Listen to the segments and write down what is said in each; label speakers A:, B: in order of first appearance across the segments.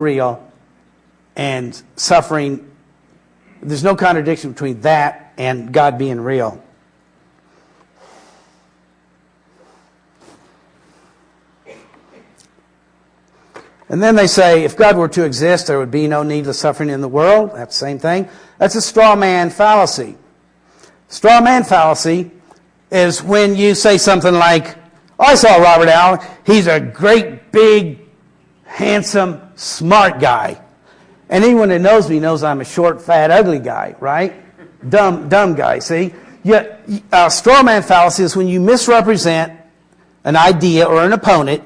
A: real and suffering. There's no contradiction between that and God being real. And then they say, if God were to exist, there would be no needless suffering in the world. That's the same thing. That's a straw man fallacy. Straw man fallacy is when you say something like, oh, I saw Robert Allen. He's a great, big, handsome, smart guy. And anyone that knows me knows I'm a short, fat, ugly guy, right? Dumb guy, see? Yet, straw man fallacy is when you misrepresent an idea or an opponent,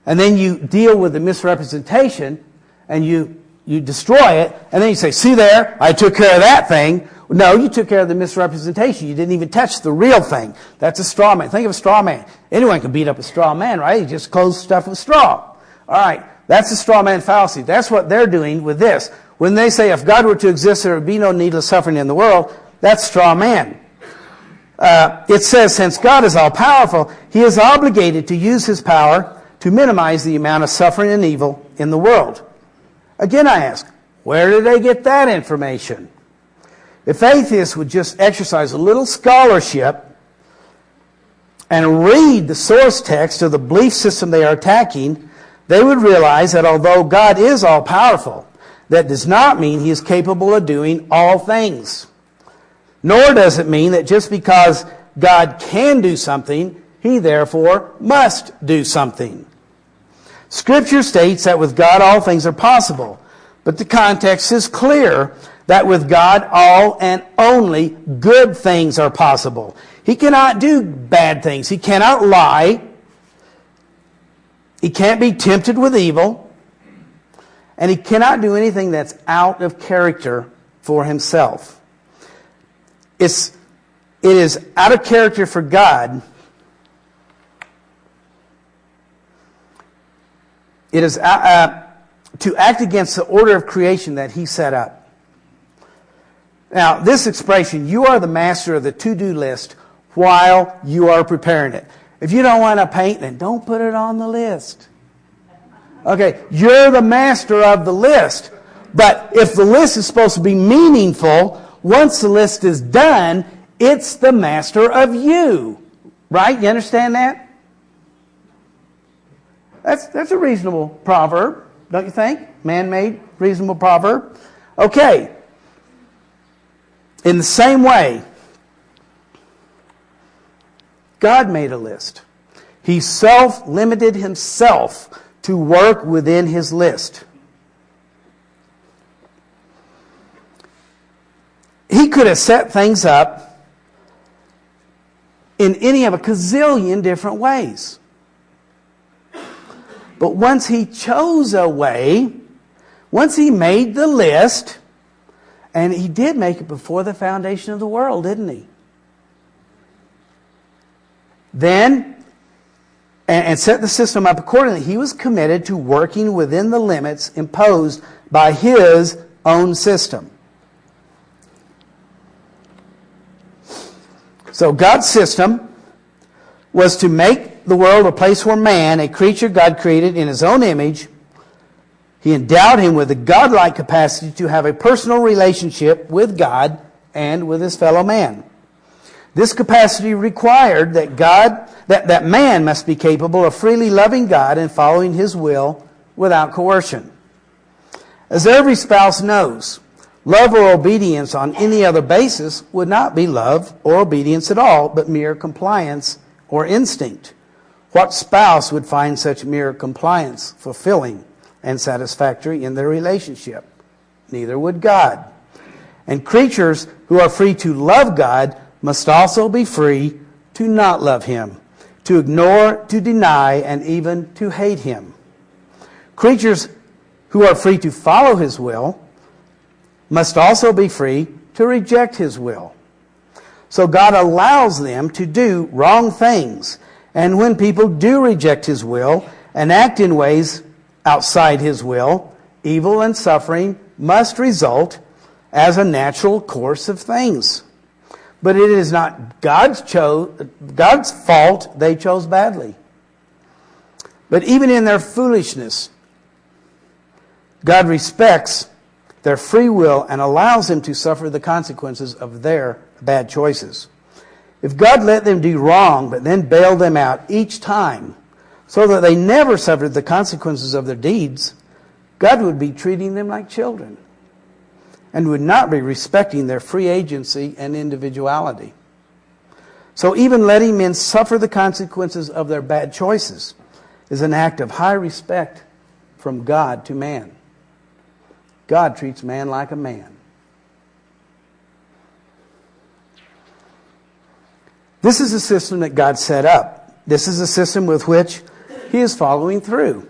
A: and then you deal with the misrepresentation, and you destroy it, and then you say, see there, I took care of that thing. No, you took care of the misrepresentation. You didn't even touch the real thing. That's a straw man. Think of a straw man. Anyone can beat up a straw man, right? You just close stuff with straw. All right, that's a straw man fallacy. That's what they're doing with this. When they say, if God were to exist, there would be no needless suffering in the world, that's straw man. It says, since God is all-powerful, He is obligated to use His power to minimize the amount of suffering and evil in the world. Again, I ask, where did they get that information? If atheists would just exercise a little scholarship and read the source text of the belief system they are attacking, they would realize that although God is all-powerful, that does not mean He is capable of doing all things. Nor does it mean that just because God can do something, He therefore must do something. Scripture states that with God all things are possible, but the context is clear that with God all and only good things are possible. He cannot do bad things. He cannot lie. He can't be tempted with evil. And He cannot do anything that's out of character for Himself. It is out of character for God. It is to act against the order of creation that He set up. Now, this expression, you are the master of the to-do list while you are preparing it. If you don't want to paint, then don't put it on the list. Okay, you're the master of the list. But if the list is supposed to be meaningful, once the list is done, it's the master of you. Right? You understand that? That's a reasonable proverb, don't you think? Man-made, reasonable proverb. Okay. In the same way, God made a list. He self-limited Himself to work within His list. He could have set things up in any of a gazillion different ways. But once He chose a way, once He made the list, and He did make it before the foundation of the world, didn't He? Then, and set the system up accordingly, He was committed to working within the limits imposed by His own system. So God's system was to make the world a place where man, a creature God created in His own image, He endowed him with the godlike capacity to have a personal relationship with God and with his fellow man. This capacity required that man must be capable of freely loving God and following His will without coercion. As every spouse knows, love or obedience on any other basis would not be love or obedience at all, but mere compliance or instinct. What spouse would find such mere compliance fulfilling and satisfactory in their relationship? Neither would God. And creatures who are free to love God must also be free to not love Him, to ignore, to deny, and even to hate Him. Creatures who are free to follow His will must also be free to reject His will. So God allows them to do wrong things. And when people do reject His will and act in ways outside His will, evil and suffering must result as a natural course of things. But it is not God's fault they chose badly. But even in their foolishness, God respects their free will and allows them to suffer the consequences of their bad choices. If God let them do wrong but then bailed them out each time so that they never suffered the consequences of their deeds, God would be treating them like children and would not be respecting their free agency and individuality. So even letting men suffer the consequences of their bad choices is an act of high respect from God to man. God treats man like a man. This is a system that God set up. This is a system with which He is following through.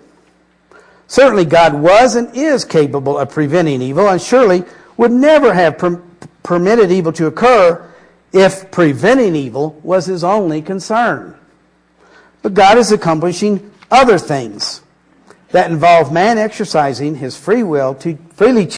A: Certainly God was and is capable of preventing evil, and surely would never have permitted evil to occur if preventing evil was His only concern. But God is accomplishing other things that involve man exercising his free will to freely choose